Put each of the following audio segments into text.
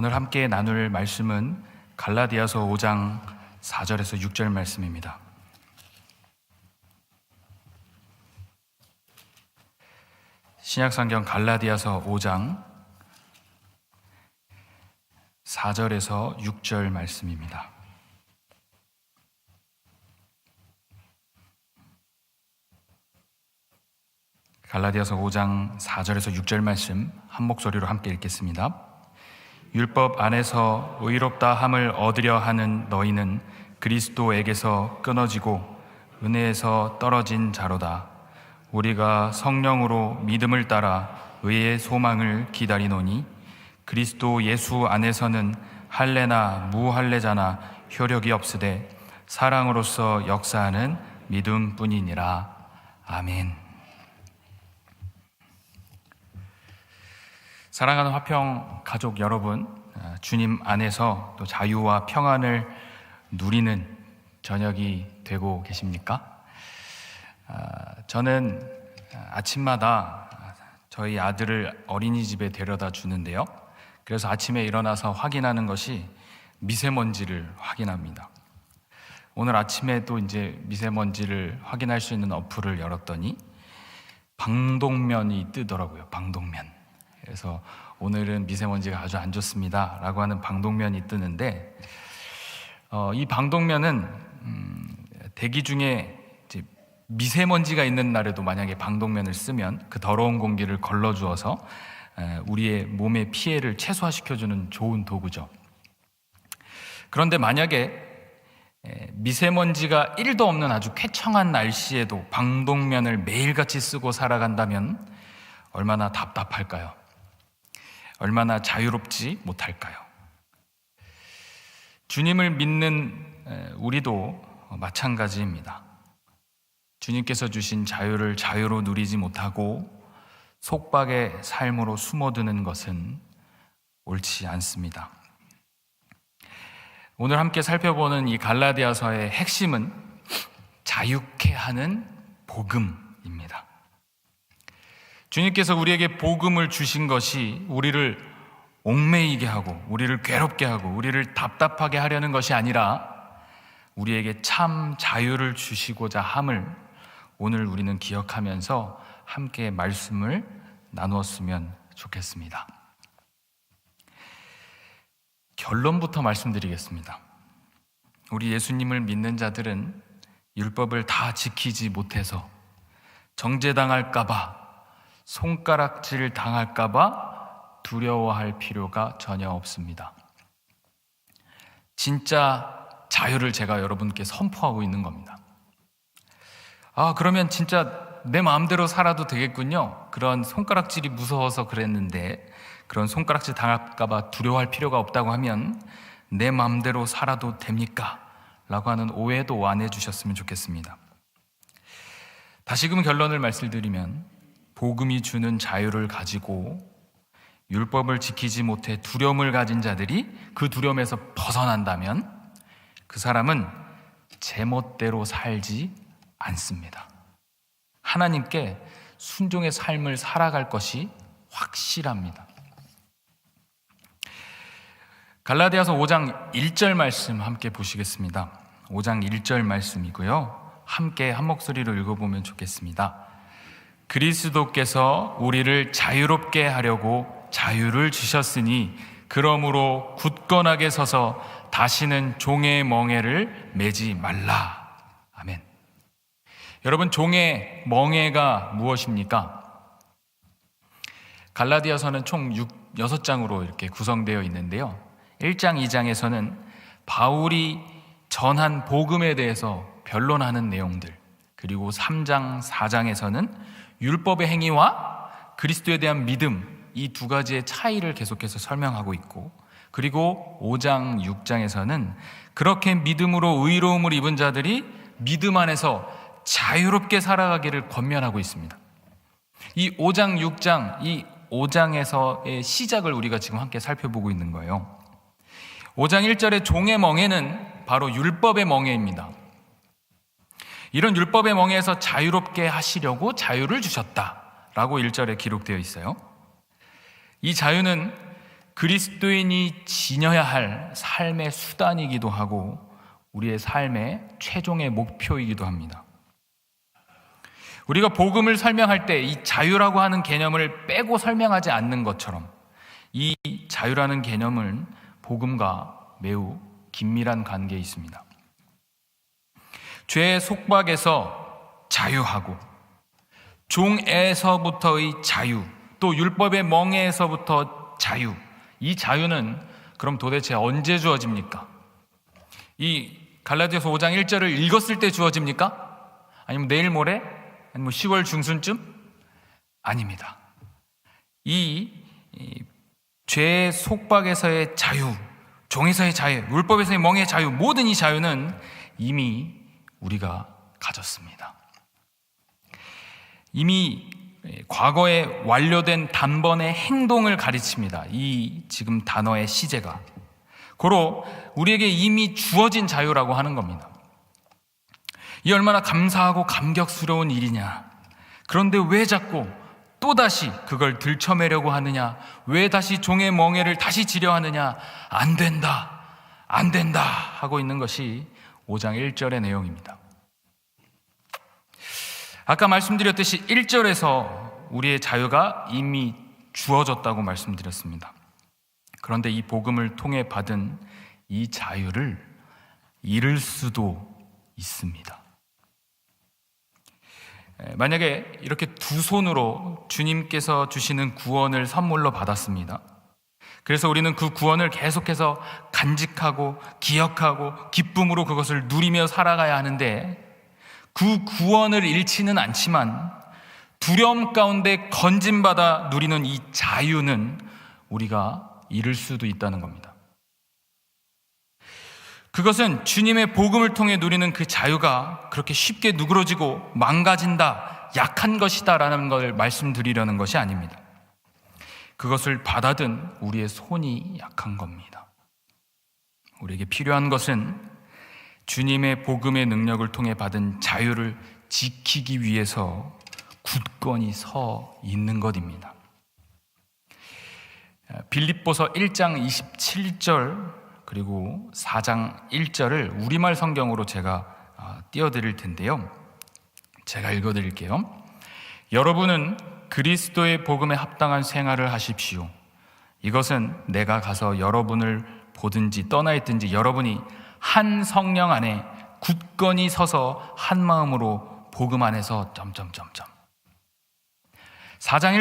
오늘 함께 나눌 말씀은 갈라디아서 5장 4절에서 6절 말씀입니다. 신약성경 갈라디아서 5장 4절에서 6절 말씀입니다. 갈라디아서 5장 4절에서 6절 말씀 한 목소리로 함께 읽겠습니다. 율법 안에서 의롭다 함을 얻으려 하는 너희는 그리스도에게서 끊어지고 은혜에서 떨어진 자로다. 우리가 성령으로 믿음을 따라 의의 소망을 기다리노니 그리스도 예수 안에서는 할례나 무할례자나 효력이 없으되 사랑으로서 역사하는 믿음뿐이니라. 아멘. 사랑하는 화평 가족 여러분, 주님 안에서 또 자유와 평안을 누리는 저녁이 되고 계십니까? 저는 아침마다 저희 아들을 어린이집에 데려다 주는데요. 그래서 아침에 일어나서 확인하는 것이 미세먼지를 확인합니다. 오늘 아침에 또 이제 미세먼지를 확인할 수 있는 어플을 열었더니 방독면이 뜨더라고요. 방독면. 그래서 오늘은 미세먼지가 아주 안 좋습니다 라고 하는 방독면이 뜨는데, 이 방독면은 대기 중에 이제 미세먼지가 있는 날에도 만약에 방독면을 쓰면 그 더러운 공기를 걸러주어서 우리의 몸의 피해를 최소화시켜주는 좋은 도구죠. 그런데 만약에 미세먼지가 1도 없는 아주 쾌청한 날씨에도 방독면을 매일같이 쓰고 살아간다면 얼마나 답답할까요? 얼마나 자유롭지 못할까요? 주님을 믿는 우리도 마찬가지입니다. 주님께서 주신 자유를 자유로 누리지 못하고 속박의 삶으로 숨어드는 것은 옳지 않습니다. 오늘 함께 살펴보는 이 갈라디아서의 핵심은 자유케 하는 복음입니다. 주님께서 우리에게 복음을 주신 것이 우리를 옥매이게 하고 우리를 괴롭게 하고 우리를 답답하게 하려는 것이 아니라 우리에게 참 자유를 주시고자 함을 오늘 우리는 기억하면서 함께 말씀을 나누었으면 좋겠습니다. 결론부터 말씀드리겠습니다. 우리 예수님을 믿는 자들은 율법을 다 지키지 못해서 정죄당할까 봐, 손가락질 당할까 봐 두려워할 필요가 전혀 없습니다. 진짜 자유를 제가 여러분께 선포하고 있는 겁니다. 그러면 진짜 내 마음대로 살아도 되겠군요. 그런 손가락질이 무서워서 그랬는데 그런 손가락질 당할까 봐 두려워할 필요가 없다고 하면 내 마음대로 살아도 됩니까? 라고 하는 오해도 안 해주셨으면 좋겠습니다. 다시금 결론을 말씀드리면 복음이 주는 자유를 가지고 율법을 지키지 못해 두려움을 가진 자들이 그 두려움에서 벗어난다면 그 사람은 제멋대로 살지 않습니다. 하나님께 순종의 삶을 살아갈 것이 확실합니다. 갈라디아서 5장 1절 말씀 함께 보시겠습니다. 5장 1절 말씀이고요. 함께 한 목소리로 읽어보면 좋겠습니다. 그리스도께서 우리를 자유롭게 하려고 자유를 주셨으니 그러므로 굳건하게 서서 다시는 종의 멍에를 매지 말라. 아멘. 여러분, 종의 멍에가 무엇입니까? 갈라디아서는 총 6장으로 이렇게 구성되어 있는데요. 1장, 2장에서는 바울이 전한 복음에 대해서 변론하는 내용들, 그리고 3장, 4장에서는 율법의 행위와 그리스도에 대한 믿음, 이 두 가지의 차이를 계속해서 설명하고 있고, 그리고 5장, 6장에서는 그렇게 믿음으로 의로움을 입은 자들이 믿음 안에서 자유롭게 살아가기를 권면하고 있습니다. 이 5장, 6장, 이 5장에서의 시작을 우리가 지금 함께 살펴보고 있는 거예요. 5장 1절의 종의 멍에는 바로 율법의 멍에입니다. 이런 율법의 멍에에서 자유롭게 하시려고 자유를 주셨다라고 1절에 기록되어 있어요. 이 자유는 그리스도인이 지녀야 할 삶의 수단이기도 하고 우리의 삶의 최종의 목표이기도 합니다. 우리가 복음을 설명할 때 이 자유라고 하는 개념을 빼고 설명하지 않는 것처럼 이 자유라는 개념은 복음과 매우 긴밀한 관계에 있습니다. 죄의 속박에서 자유하고 종에서부터의 자유, 또 율법의 멍에에서부터 자유, 이 자유는 그럼 도대체 언제 주어집니까? 이 갈라디아서 5장 1절을 읽었을 때 주어집니까? 아니면 내일 모레? 아니면 10월 중순쯤? 아닙니다. 이 죄의 속박에서의 자유, 종에서의 자유, 율법에서의 멍의 자유, 모든 이 자유는 이미 우리가 가졌습니다. 이미 과거에 완료된 단번의 행동을 가르칩니다. 이 지금 단어의 시제가 고로 우리에게 이미 주어진 자유라고 하는 겁니다. 이 얼마나 감사하고 감격스러운 일이냐. 그런데 왜 자꾸 또다시 그걸 들춰매려고 하느냐? 왜 다시 종의 멍에를 다시 지려 하느냐? 안 된다, 안 된다 하고 있는 것이 5장 1절의 내용입니다. 아까 말씀드렸듯이 1절에서 우리의 자유가 이미 주어졌다고 말씀드렸습니다. 그런데 이 복음을 통해 받은 이 자유를 잃을 수도 있습니다. 만약에 이렇게 두 손으로 주님께서 주시는 구원을 선물로 받았습니다. 그래서 우리는 그 구원을 계속해서 간직하고 기억하고 기쁨으로 그것을 누리며 살아가야 하는데 그 구원을 잃지는 않지만 두려움 가운데 건짐받아 누리는 이 자유는 우리가 잃을 수도 있다는 겁니다. 그것은 주님의 복음을 통해 누리는 그 자유가 그렇게 쉽게 누그러지고 망가진다, 약한 것이다 라는 걸 말씀드리려는 것이 아닙니다. 그것을 받아든 우리의 손이 약한 겁니다. 우리에게 필요한 것은 주님의 복음의 능력을 통해 받은 자유를 지키기 위해서 굳건히 서 있는 것입니다. 빌립보서 1장 27절 그리고 4장 1절을 우리말 성경으로 제가 띄워드릴 텐데요. 제가 읽어드릴게요. 여러분은 그리스도의 복음에 합당한 생활을 하십시오. 이것은 내가 가서 여러분을 보든지 떠나 있든지 여러분이 한 성령 안에 굳건히 서서 한 마음으로 복음 안에서 4장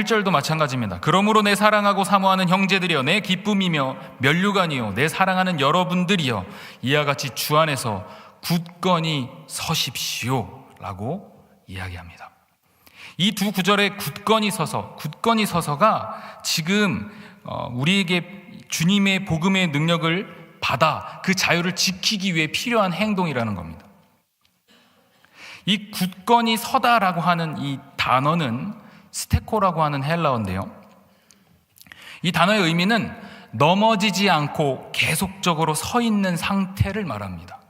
1절도 마찬가지입니다. 그러므로 내 사랑하고 사모하는 형제들이여 내 기쁨이며 면류관이요 내 사랑하는 여러분들이여 이와 같이 주 안에서 굳건히 서십시오 라고 이야기합니다. 이 두 구절의 굳건히 서서가 지금 우리에게 주님의 복음의 능력을 받아 그 자유를 지키기 위해 필요한 행동이라는 겁니다. 이 굳건히 서다라고 하는 이 단어는 스테코라고 하는 헬라어인데요. 이 단어의 의미는 넘어지지 않고 계속적으로 서 있는 상태를 말합니다.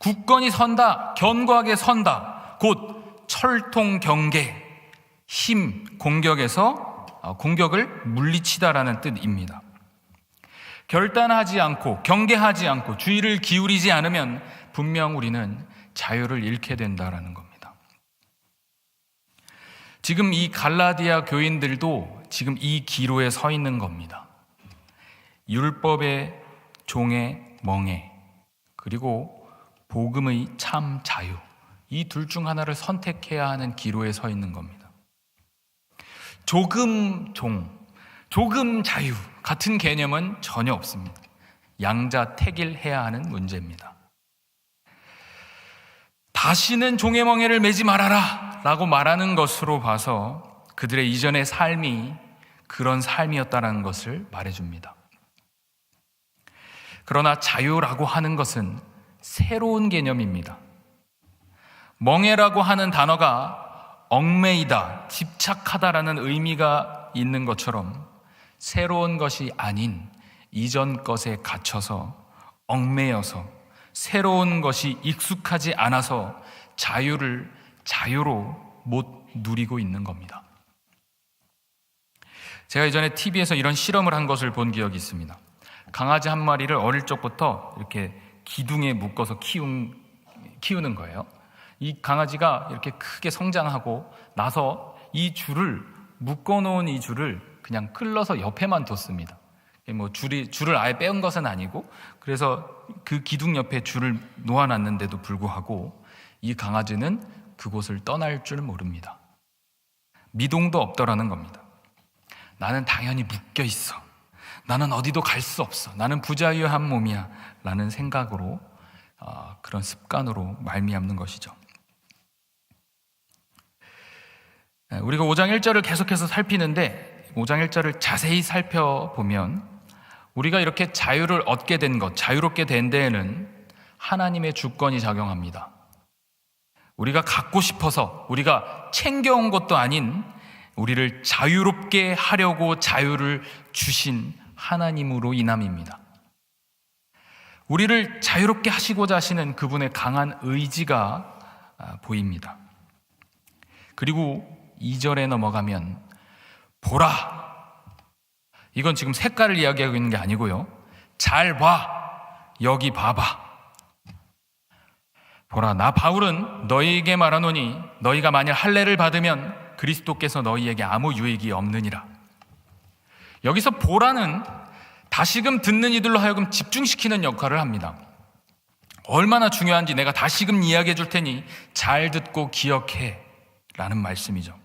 굳건히 선다, 견고하게 선다, 곧 철통 경계, 힘, 공격을 물리치다라는 뜻입니다. 결단하지 않고 경계하지 않고 주의를 기울이지 않으면 분명 우리는 자유를 잃게 된다라는 겁니다. 지금 이 갈라디아 교인들도 지금 이 기로에 서 있는 겁니다. 율법의 종의 멍에 그리고 복음의 참 자유, 이 둘 중 하나를 선택해야 하는 기로에 서 있는 겁니다. 조금 종, 조금 자유 같은 개념은 전혀 없습니다. 양자택일해야 하는 문제입니다. 다시는 종의 멍에를 매지 말아라 라고 말하는 것으로 봐서 그들의 이전의 삶이 그런 삶이었다는 것을 말해줍니다. 그러나 자유라고 하는 것은 새로운 개념입니다. 멍에라고 하는 단어가 얽매이다, 집착하다라는 의미가 있는 것처럼 새로운 것이 아닌 이전 것에 갇혀서 얽매여서 새로운 것이 익숙하지 않아서 자유로 못 누리고 있는 겁니다. 제가 이전에 TV에서 이런 실험을 한 것을 본 기억이 있습니다. 강아지 한 마리를 어릴 적부터 이렇게 기둥에 묶어서 키우는 거예요. 이 강아지가 이렇게 크게 성장하고 나서 이 줄을 묶어놓은 이 줄을 그냥 끌러서 옆에만 뒀습니다. 뭐 줄을 아예 빼온 것은 아니고, 그래서 그 기둥 옆에 줄을 놓아놨는데도 불구하고 이 강아지는 그곳을 떠날 줄 모릅니다. 미동도 없더라는 겁니다. 나는 당연히 묶여 있어. 나는 어디도 갈 수 없어. 나는 부자유한 몸이야. 라는 생각으로, 그런 습관으로 말미암는 것이죠. 우리가 5장 1절을 계속해서 살피는데 5장 1절을 자세히 살펴보면 우리가 이렇게 자유를 얻게 된 것, 자유롭게 된 데에는 하나님의 주권이 작용합니다. 우리가 갖고 싶어서 우리가 챙겨온 것도 아닌 우리를 자유롭게 하려고 자유를 주신 하나님으로 인함입니다. 우리를 자유롭게 하시고자 하시는 그분의 강한 의지가 보입니다. 그리고 2절에 넘어가면 보라, 이건 지금 색깔을 이야기하고 있는 게 아니고요, 잘 봐, 여기 봐봐. 보라, 나 바울은 너희에게 말하노니 너희가 만일 할례를 받으면 그리스도께서 너희에게 아무 유익이 없느니라. 여기서 보라는 다시금 듣는 이들로 하여금 집중시키는 역할을 합니다. 얼마나 중요한지 내가 다시금 이야기해 줄 테니 잘 듣고 기억해 라는 말씀이죠.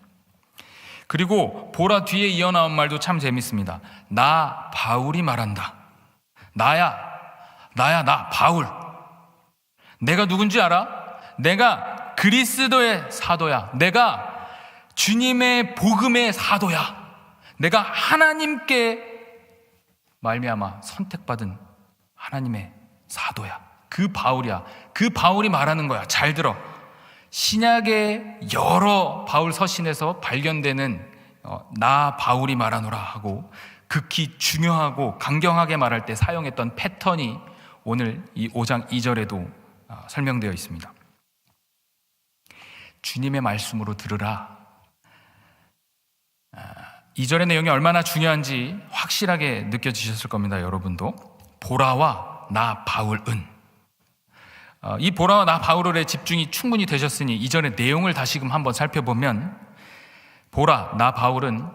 그리고 보라 뒤에 이어나온 말도 참 재밌습니다. 나 바울이 말한다. 나 바울. 내가 누군지 알아? 내가 그리스도의 사도야. 내가 주님의 복음의 사도야. 내가 하나님께 말미암아 선택받은 하나님의 사도야. 그 바울이야. 그 바울이 말하는 거야. 잘 들어. 신약의 여러 바울 서신에서 발견되는 나 바울이 말하노라 하고 극히 중요하고 강경하게 말할 때 사용했던 패턴이 오늘 이 5장 2절에도 설명되어 있습니다. 주님의 말씀으로 들으라. 2절의 내용이 얼마나 중요한지 확실하게 느껴지셨을 겁니다. 여러분도. 보라와 나 바울은, 이 보라와 나 바울의 집중이 충분히 되셨으니 이전의 내용을 다시금 한번 살펴보면, 보라, 나 바울은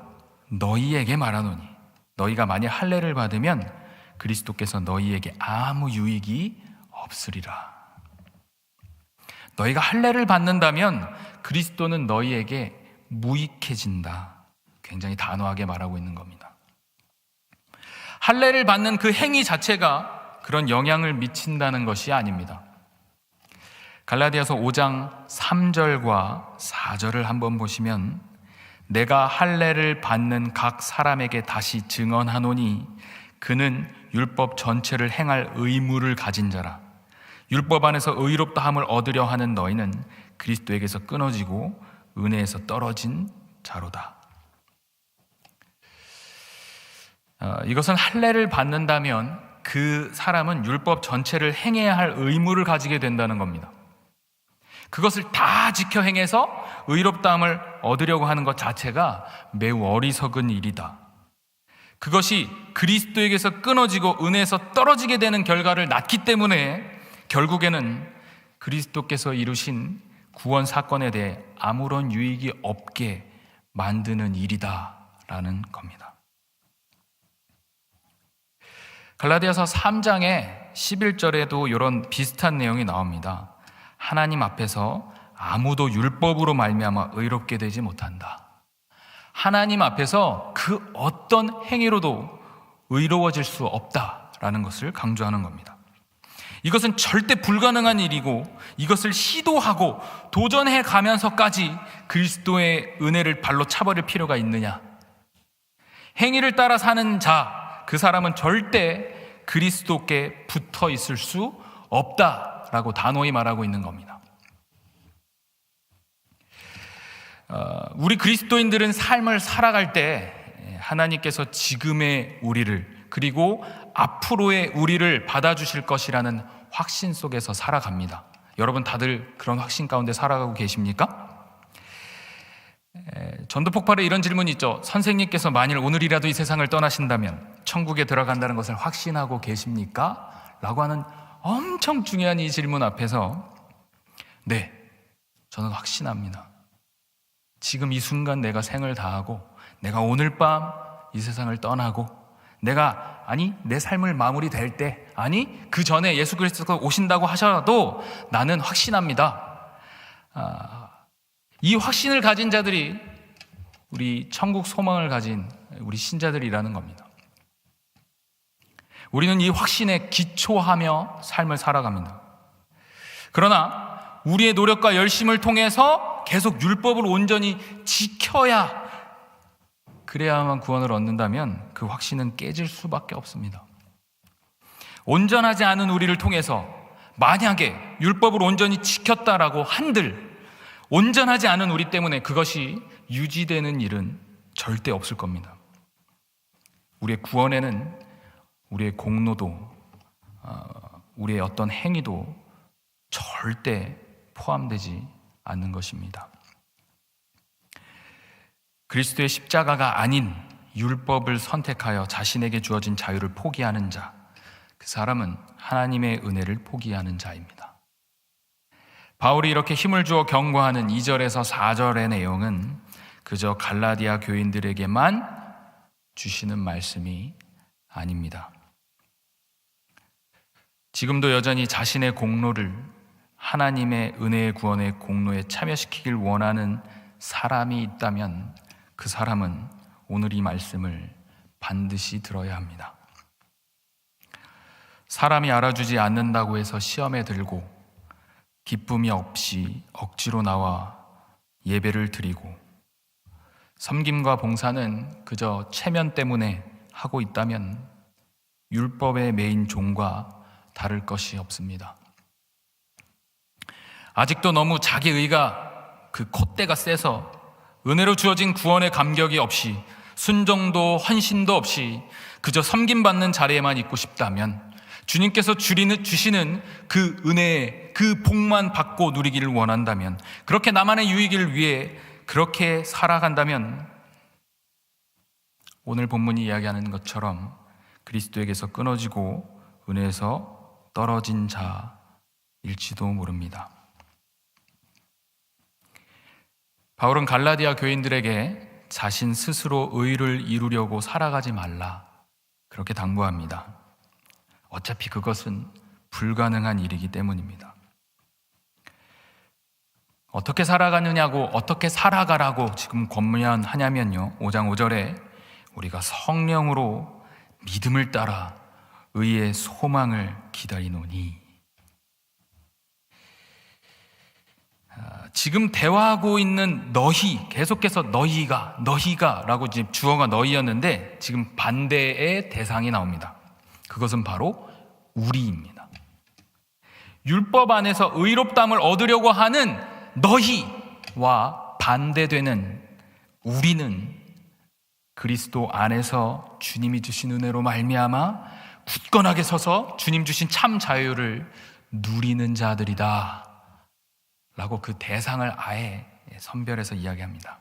너희에게 말하노니 너희가 만일 할례를 받으면 그리스도께서 너희에게 아무 유익이 없으리라. 너희가 할례를 받는다면 그리스도는 너희에게 무익해진다. 굉장히 단호하게 말하고 있는 겁니다. 할례를 받는 그 행위 자체가 그런 영향을 미친다는 것이 아닙니다. 갈라디아서 5장 3절과 4절을 한번 보시면, 내가 할례를 받는 각 사람에게 다시 증언하노니 그는 율법 전체를 행할 의무를 가진 자라. 율법 안에서 의롭다함을 얻으려 하는 너희는 그리스도에게서 끊어지고 은혜에서 떨어진 자로다. 이것은 할례를 받는다면 그 사람은 율법 전체를 행해야 할 의무를 가지게 된다는 겁니다. 그것을 다 지켜 행해서 의롭다함을 얻으려고 하는 것 자체가 매우 어리석은 일이다. 그것이 그리스도에게서 끊어지고 은혜에서 떨어지게 되는 결과를 낳기 때문에 결국에는 그리스도께서 이루신 구원 사건에 대해 아무런 유익이 없게 만드는 일이다라는 겁니다. 갈라디아서 3장의 11절에도 이런 비슷한 내용이 나옵니다. 하나님 앞에서 아무도 율법으로 말미암아 의롭게 되지 못한다. 하나님 앞에서 그 어떤 행위로도 의로워질 수 없다라는 것을 강조하는 겁니다. 이것은 절대 불가능한 일이고 이것을 시도하고 도전해 가면서까지 그리스도의 은혜를 발로 차버릴 필요가 있느냐? 행위를 따라 사는 자, 그 사람은 절대 그리스도께 붙어 있을 수 없다라고 단호히 말하고 있는 겁니다. 우리 그리스도인들은 삶을 살아갈 때 하나님께서 지금의 우리를 그리고 앞으로의 우리를 받아주실 것이라는 확신 속에서 살아갑니다. 여러분 다들 그런 확신 가운데 살아가고 계십니까? 전도 폭발에 이런 질문이 있죠. 선생님께서 만일 오늘이라도 이 세상을 떠나신다면 천국에 들어간다는 것을 확신하고 계십니까? 라고 하는 엄청 중요한 이 질문 앞에서 네, 저는 확신합니다. 지금 이 순간 내가 생을 다하고 내가 오늘 밤 이 세상을 떠나고 내 삶을 마무리될 때, 그 전에 예수 그리스도가 오신다고 하셔도 나는 확신합니다. 이 확신을 가진 자들이 우리 천국 소망을 가진 우리 신자들이라는 겁니다. 우리는 이 확신에 기초하며 삶을 살아갑니다. 그러나 우리의 노력과 열심을 통해서 계속 율법을 온전히 지켜야 그래야만 구원을 얻는다면 그 확신은 깨질 수밖에 없습니다. 온전하지 않은 우리를 통해서 만약에 율법을 온전히 지켰다라고 한들 온전하지 않은 우리 때문에 그것이 유지되는 일은 절대 없을 겁니다. 우리의 구원에는 우리의 공로도 우리의 어떤 행위도 절대 포함되지 않는 것입니다. 그리스도의 십자가가 아닌 율법을 선택하여 자신에게 주어진 자유를 포기하는 자, 그 사람은 하나님의 은혜를 포기하는 자입니다. 바울이 이렇게 힘을 주어 경고하는 2절에서 4절의 내용은 그저 갈라디아 교인들에게만 주시는 말씀이 아닙니다. 지금도 여전히 자신의 공로를 하나님의 은혜의 구원의 공로에 참여시키길 원하는 사람이 있다면 그 사람은 오늘 이 말씀을 반드시 들어야 합니다. 사람이 알아주지 않는다고 해서 시험에 들고 기쁨이 없이 억지로 나와 예배를 드리고 섬김과 봉사는 그저 체면 때문에 하고 있다면 율법의 매인 종과 다를 것이 없습니다. 아직도 너무 자기 의가 그 콧대가 세서 은혜로 주어진 구원의 감격이 없이 순종도 헌신도 없이 그저 섬김받는 자리에만 있고 싶다면 주님께서 주시는 그 은혜의 그 복만 받고 누리기를 원한다면 그렇게 나만의 유익을 위해 그렇게 살아간다면 오늘 본문이 이야기하는 것처럼 그리스도에게서 끊어지고 은혜에서 떨어진 자일지도 모릅니다. 바울은 갈라디아 교인들에게 자신 스스로 의를 이루려고 살아가지 말라 그렇게 당부합니다. 어차피 그것은 불가능한 일이기 때문입니다. 어떻게 살아가느냐고 어떻게 살아가라고 지금 권면하냐면요 5장 5절에 우리가 성령으로 믿음을 따라 의의 소망을 기다리노니 지금 대화하고 있는 너희 계속해서 너희가 라고 지금 주어가 너희였는데 지금 반대의 대상이 나옵니다. 그것은 바로 우리입니다. 율법 안에서 의롭다함을 얻으려고 하는 너희와 반대되는 우리는 그리스도 안에서 주님이 주신 은혜로 말미암아 굳건하게 서서 주님 주신 참 자유를 누리는 자들이다 라고 그 대상을 아예 선별해서 이야기합니다.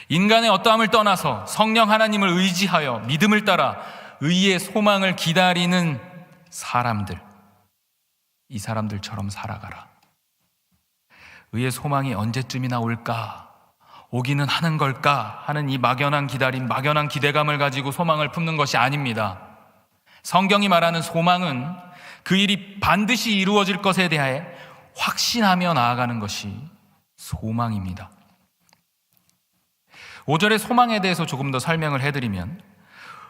인간의 어떠함을 떠나서 성령 하나님을 의지하여 믿음을 따라 의의 소망을 기다리는 사람들, 이 사람들처럼 살아가라. 의의 소망이 언제쯤이나 올까? 오기는 하는 걸까? 하는 이 막연한 기다림, 막연한 기대감을 가지고 소망을 품는 것이 아닙니다. 성경이 말하는 소망은 그 일이 반드시 이루어질 것에 대해 확신하며 나아가는 것이 소망입니다. 5절의 소망에 대해서 조금 더 설명을 해드리면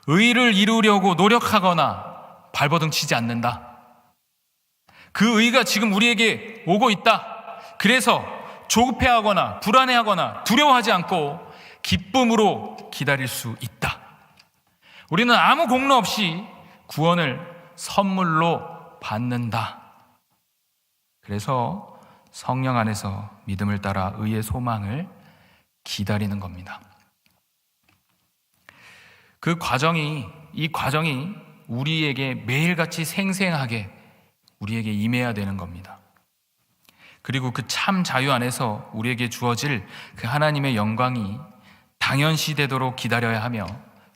의를 이루려고 노력하거나 발버둥 치지 않는다. 그 의가 지금 우리에게 오고 있다. 그래서 조급해하거나 불안해하거나 두려워하지 않고 기쁨으로 기다릴 수 있다. 우리는 아무 공로 없이 구원을 선물로 받는다. 그래서 성령 안에서 믿음을 따라 의의 소망을 기다리는 겁니다. 이 과정이 우리에게 매일같이 생생하게 우리에게 임해야 되는 겁니다. 그리고 그 참 자유 안에서 우리에게 주어질 그 하나님의 영광이 당연시되도록 기다려야 하며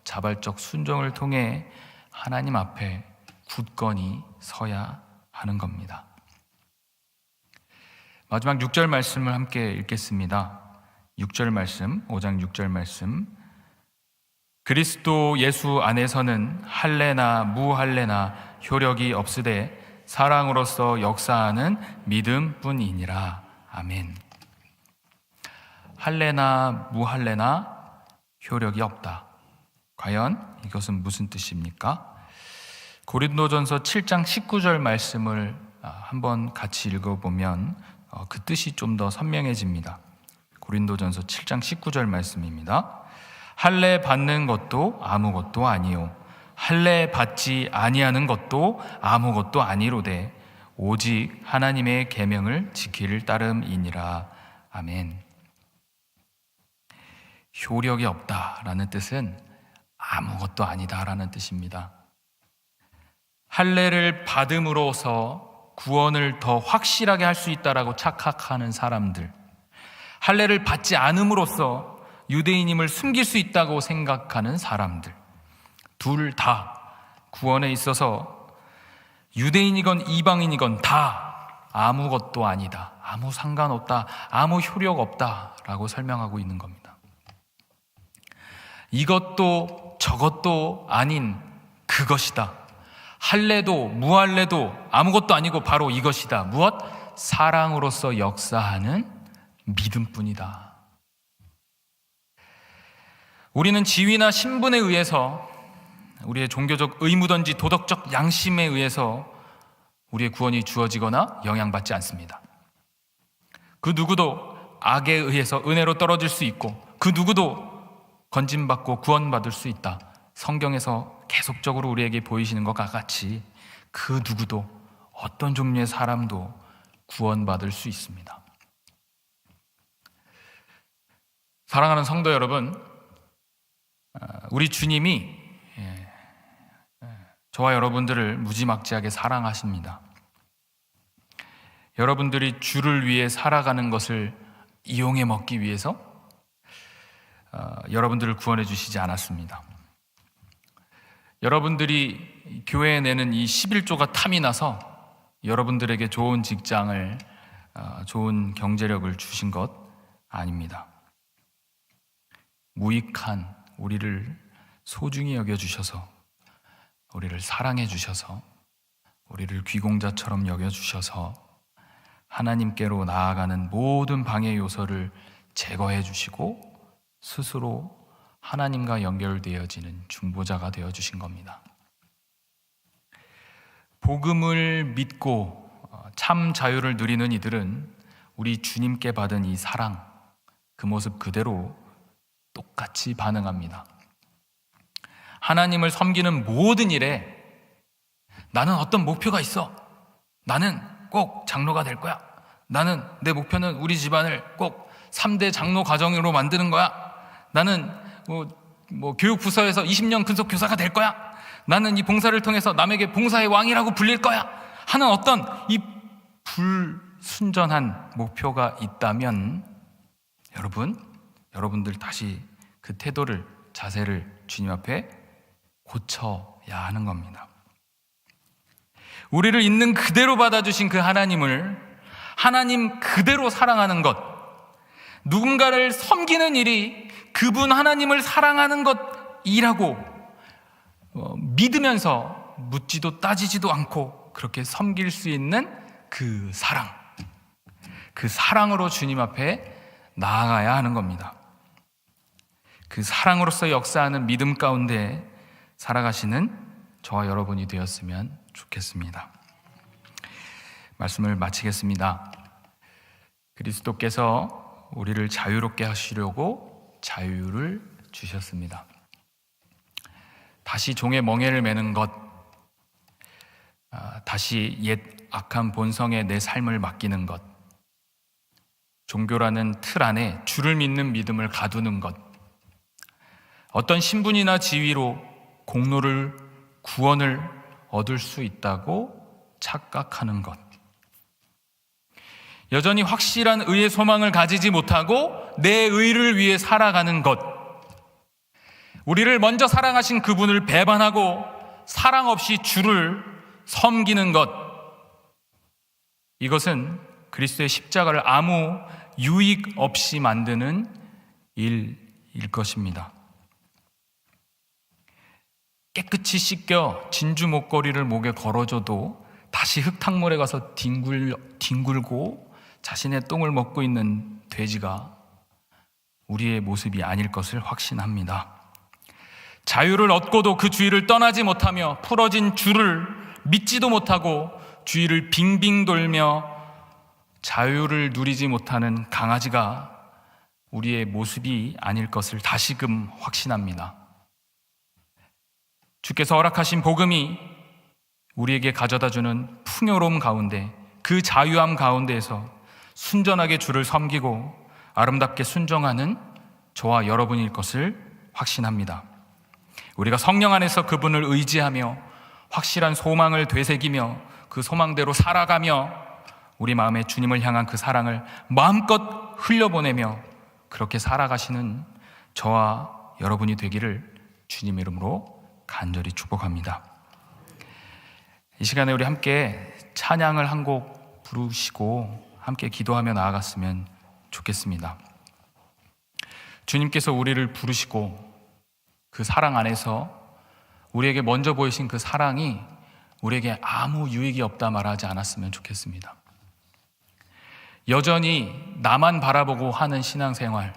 자발적 순종을 통해 하나님 앞에 굳건히 서야 하는 겁니다. 마지막 6절 말씀을 함께 읽겠습니다. 6절 말씀, 5장 6절 말씀. 그리스도 예수 안에서는 할례나 무할례나 효력이 없으되 사랑으로서 역사하는 믿음뿐이니라. 아멘. 할례나 무할례나 효력이 없다. 과연 이것은 무슨 뜻입니까? 고린도전서 7장 19절 말씀을 한번 같이 읽어보면 그 뜻이 좀 더 선명해집니다. 고린도전서 7장 19절 말씀입니다. 할례 받는 것도 아무것도 아니요 할례 받지 아니하는 것도 아무것도 아니로되 오직 하나님의 계명을 지킬 따름이니라. 아멘. 효력이 없다라는 뜻은 아무것도 아니다라는 뜻입니다. 할례를 받음으로써 구원을 더 확실하게 할 수 있다라고 착각하는 사람들, 할례를 받지 않음으로써 유대인임을 숨길 수 있다고 생각하는 사람들, 둘 다 구원에 있어서 유대인이건 이방인이건 다 아무것도 아니다, 아무 상관없다, 아무 효력 없다라고 설명하고 있는 겁니다. 이것도 저것도 아닌 그것이다. 할례도 무할례도 아무것도 아니고 바로 이것이다. 무엇? 사랑으로서 역사하는 믿음뿐이다. 우리는 지위나 신분에 의해서, 우리의 종교적 의무든지 도덕적 양심에 의해서 우리의 구원이 주어지거나 영향받지 않습니다. 그 누구도 악에 의해서 은혜로 떨어질 수 있고 그 누구도 건진받고 구원받을 수 있다. 성경에서 계속적으로 우리에게 보이시는 것과 같이 그 누구도, 어떤 종류의 사람도 구원받을 수 있습니다. 사랑하는 성도 여러분, 우리 주님이 저와 여러분들을 무지막지하게 사랑하십니다. 여러분들이 주를 위해 살아가는 것을 이용해 먹기 위해서 여러분들을 구원해 주시지 않았습니다. 여러분들이 교회에 내는 이 11조가 탐이 나서 여러분들에게 좋은 직장을, 좋은 경제력을 주신 것 아닙니다. 무익한 우리를 소중히 여겨주셔서, 우리를 사랑해 주셔서, 우리를 귀공자처럼 여겨주셔서 하나님께로 나아가는 모든 방해 요소를 제거해 주시고 스스로 하나님과 연결되어지는 중보자가 되어주신 겁니다. 복음을 믿고 참 자유를 누리는 이들은 우리 주님께 받은 이 사랑, 그 모습 그대로 똑같이 반응합니다. 하나님을 섬기는 모든 일에 나는 어떤 목표가 있어. 나는 꼭 장로가 될 거야. 나는, 내 목표는 우리 집안을 꼭 3대 장로 가정으로 만드는 거야. 나는 교육부서에서 20년 근속 교사가 될 거야. 나는 이 봉사를 통해서 남에게 봉사의 왕이라고 불릴 거야 하는 어떤 이 불순전한 목표가 있다면 여러분들 다시 그 태도를, 자세를 주님 앞에 고쳐야 하는 겁니다. 우리를 있는 그대로 받아주신 그 하나님을 하나님 그대로 사랑하는 것, 누군가를 섬기는 일이 그분 하나님을 사랑하는 것이라고 믿으면서 묻지도 따지지도 않고 그렇게 섬길 수 있는 그 사랑, 그 사랑으로 주님 앞에 나아가야 하는 겁니다. 그 사랑으로서 역사하는 믿음 가운데 살아가시는 저와 여러분이 되었으면 좋겠습니다. 말씀을 마치겠습니다. 그리스도께서 우리를 자유롭게 하시려고 자유를 주셨습니다. 다시 종의 멍에를 매는 것, 다시 옛 악한 본성에 내 삶을 맡기는 것, 종교라는 틀 안에 주를 믿는 믿음을 가두는 것, 어떤 신분이나 지위로 공로를, 구원을 얻을 수 있다고 착각하는 것, 여전히 확실한 의의 소망을 가지지 못하고 내 의를 위해 살아가는 것, 우리를 먼저 사랑하신 그분을 배반하고 사랑 없이 주를 섬기는 것, 이것은 그리스도의 십자가를 아무 유익 없이 만드는 일일 것입니다. 깨끗이 씻겨 진주 목걸이를 목에 걸어줘도 다시 흙탕물에 가서 뒹굴고 자신의 똥을 먹고 있는 돼지가 우리의 모습이 아닐 것을 확신합니다. 자유를 얻고도 그 주위를 떠나지 못하며 풀어진 줄을 믿지도 못하고 주위를 빙빙 돌며 자유를 누리지 못하는 강아지가 우리의 모습이 아닐 것을 다시금 확신합니다. 주께서 허락하신 복음이 우리에게 가져다주는 풍요로움 가운데, 그 자유함 가운데에서 순전하게 주를 섬기고 아름답게 순종하는 저와 여러분일 것을 확신합니다. 우리가 성령 안에서 그분을 의지하며 확실한 소망을 되새기며 그 소망대로 살아가며 우리 마음에 주님을 향한 그 사랑을 마음껏 흘려보내며 그렇게 살아가시는 저와 여러분이 되기를 주님 이름으로 간절히 축복합니다. 이 시간에 우리 함께 찬양을 한 곡 부르시고 함께 기도하며 나아갔으면 좋겠습니다. 주님께서 우리를 부르시고 그 사랑 안에서 우리에게 먼저 보이신 그 사랑이 우리에게 아무 유익이 없다 말하지 않았으면 좋겠습니다. 여전히 나만 바라보고 하는 신앙생활,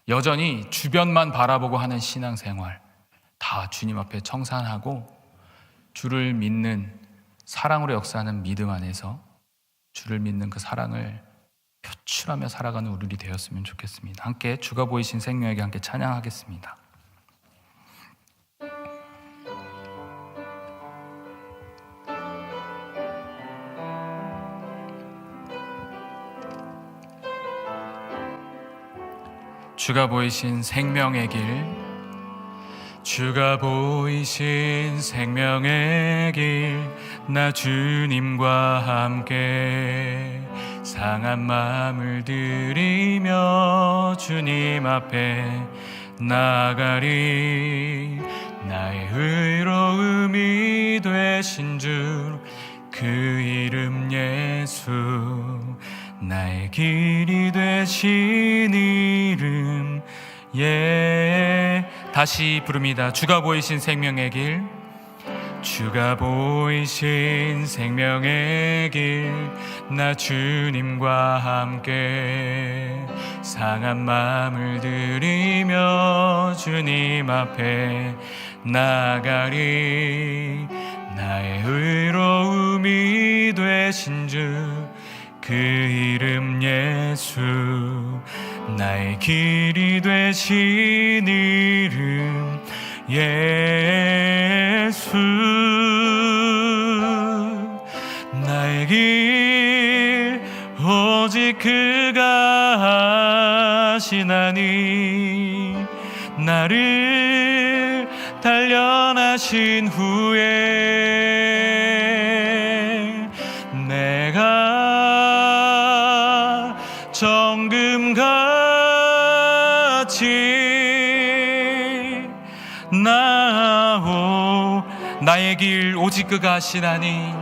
여전히 주변만 바라보고 하는 신앙생활, 다 주님 앞에 청산하고 주를 믿는, 사랑으로 역사하는 믿음 안에서 주를 믿는 그 사랑을 표출하며 살아가는 우리들이 되었으면 좋겠습니다. 함께 주가 보이신 생명에게 함께 찬양하겠습니다. 주가 보이신 생명의 길, 주가 보이신 생명의 길, 나 주님과 함께 상한 마음을 들이며 주님 앞에 나가리. 나의 의로움이 되신 주 그 이름 예수, 나의 길이 되신 이름 다시 부릅니다. 주가 보이신 생명의 길, 주가 보이신 생명의 길, 나 주님과 함께 상한 마음을 들이며 주님 앞에 나가리. 나의 의로움이 되신 주 그 이름 예수, 나의 길이 되신 이름 예수. 나의 길 오직 그가 하시나니, 나를 단련하신 후에 내가 정금같이 나오. 나의 길 오직 그가 하시나니,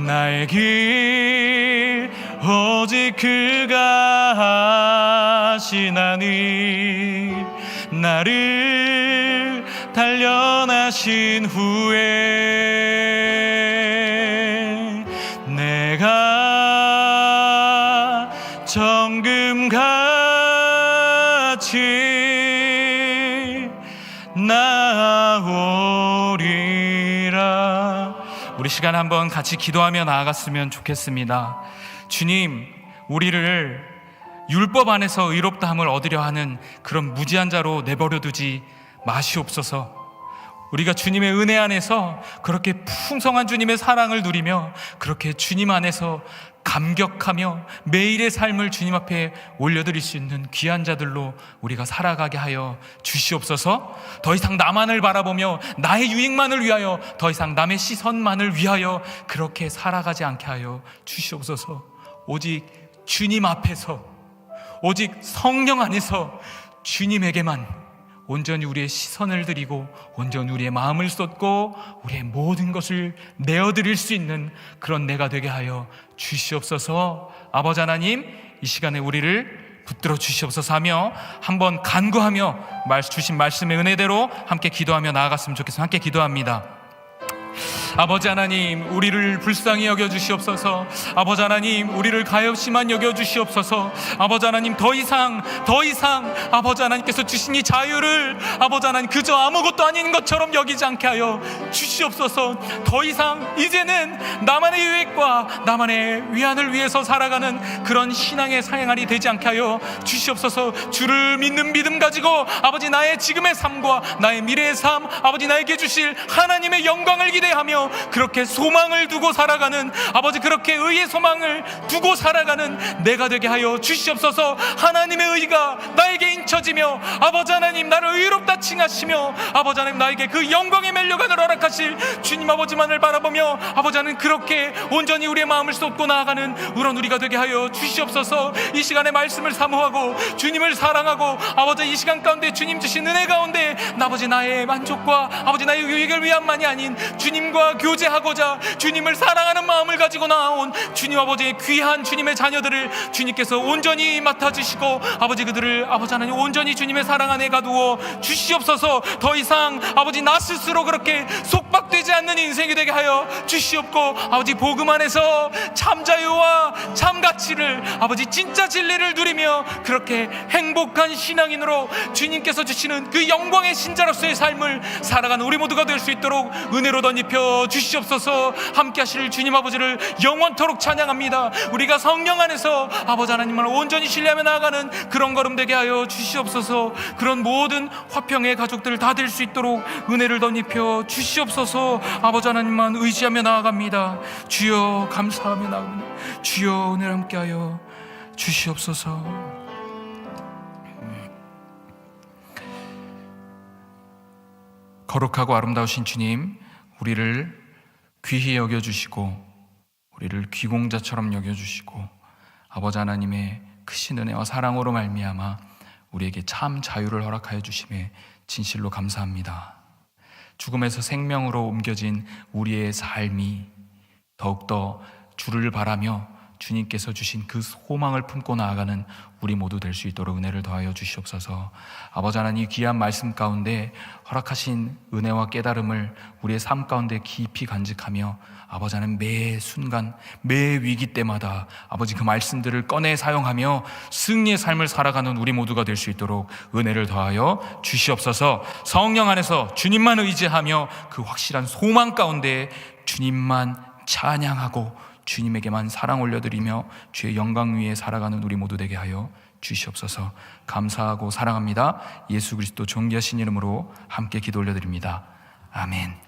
나의 길 오직 그가 하시나니, 나를 단련하신 후에 내가 정금같이 나오리라. 우리 시간 한번 같이 기도하며 나아갔으면 좋겠습니다. 주님, 우리를 율법 안에서 의롭다함을 얻으려 하는 그런 무지한 자로 내버려 두지 마시옵소서. 우리가 주님의 은혜 안에서 그렇게 풍성한 주님의 사랑을 누리며 그렇게 주님 안에서 감격하며 매일의 삶을 주님 앞에 올려드릴 수 있는 귀한 자들로 우리가 살아가게 하여 주시옵소서. 더 이상 나만을 바라보며 나의 유익만을 위하여, 더 이상 남의 시선만을 위하여 그렇게 살아가지 않게 하여 주시옵소서. 오직 주님 앞에서, 오직 성령 안에서 주님에게만 온전히 우리의 시선을 드리고 온전히 우리의 마음을 쏟고 우리의 모든 것을 내어드릴 수 있는 그런 내가 되게 하여 주시옵소서. 아버지 하나님, 이 시간에 우리를 붙들어 주시옵소서 하며 한번 간구하며 주신 말씀의 은혜대로 함께 기도하며 나아갔으면 좋겠습니다. 함께 기도합니다. 아버지 하나님, 우리를 불쌍히 여겨주시옵소서. 아버지 하나님, 우리를 가엾이만 여겨주시옵소서. 아버지 하나님, 더 이상 아버지 하나님께서 주신 이 자유를 아버지 하나님 그저 아무것도 아닌 것처럼 여기지 않게 하여 주시옵소서. 더 이상 이제는 나만의 유익과 나만의 위안을 위해서 살아가는 그런 신앙의 사행활이 되지 않게 하여 주시옵소서. 주를 믿는 믿음 가지고 아버지 나의 지금의 삶과 나의 미래의 삶, 아버지 나에게 주실 하나님의 영광을 기대하며 그렇게 소망을 두고 살아가는, 아버지 그렇게 의의 소망을 두고 살아가는 내가 되게 하여 주시옵소서. 하나님의 의가 나에게 인쳐지며 아버지 하나님 나를 의롭다 칭하시며 아버지 하나님 나에게 그 영광의 멸류관을 허락하실 주님 아버지만을 바라보며 아버지 하나님 그렇게 온전히 우리의 마음을 쏟고 나아가는 그런 우리가 되게 하여 주시옵소서. 이 시간에 말씀을 사모하고 주님을 사랑하고 아버지 이 시간 가운데 주님 주신 은혜 가운데 아버지 나의 만족과 아버지 나의 유익을 위함만이 아닌 주님과 교제하고자 주님을 사랑하는 마음을 가지고 나온 주님 아버지의 귀한 주님의 자녀들을 주님께서 온전히 맡아주시고 아버지 그들을 아버지 하나님 온전히 주님의 사랑 안에 가두어 주시옵소서. 더 이상 아버지 나 스스로 그렇게 속박되지 않는 인생이 되게 하여 주시옵고 아버지 복음 안에서 참 자유와 참 가치를 아버지 진짜 진리를 누리며 그렇게 행복한 신앙인으로 주님께서 주시는 그 영광의 신자로서의 삶을 살아가는 우리 모두가 될 수 있도록 은혜로 덧입혀 주시옵소서. 함께 하실 주님 아버지를 영원토록 찬양합니다. 우리가 성령 안에서 아버지 하나님을 온전히 신뢰하며 나아가는 그런 걸음 되게 하여 주시옵소서. 그런 모든 화평의 가족들 다 될 수 있도록 은혜를 덧입혀 주시옵소서. 아버지 하나님만 의지하며 나아갑니다. 주여 감사하며 나아갑니다. 주여 은혜를 함께 하여 주시옵소서. 거룩하고 아름다우신 주님, 우리를 귀히 여겨주시고 우리를 귀공자처럼 여겨주시고 아버지 하나님의 크신 은혜와 사랑으로 말미암아 우리에게 참 자유를 허락하여 주심에 진실로 감사합니다. 죽음에서 생명으로 옮겨진 우리의 삶이 더욱더 주를 바라며 주님께서 주신 그 소망을 품고 나아가는 우리 모두 될 수 있도록 은혜를 더하여 주시옵소서. 아버지 하나님 귀한 말씀 가운데 허락하신 은혜와 깨달음을 우리의 삶 가운데 깊이 간직하며 아버지 하나님 매 순간 매 위기 때마다 아버지 그 말씀들을 꺼내 사용하며 승리의 삶을 살아가는 우리 모두가 될 수 있도록 은혜를 더하여 주시옵소서. 성령 안에서 주님만 의지하며 그 확실한 소망 가운데 주님만 찬양하고 주님에게만 사랑 올려드리며 주의 영광 위에 살아가는 우리 모두 되게 하여 주시옵소서. 감사하고 사랑합니다. 예수 그리스도 존귀하신 이름으로 함께 기도 올려드립니다. 아멘.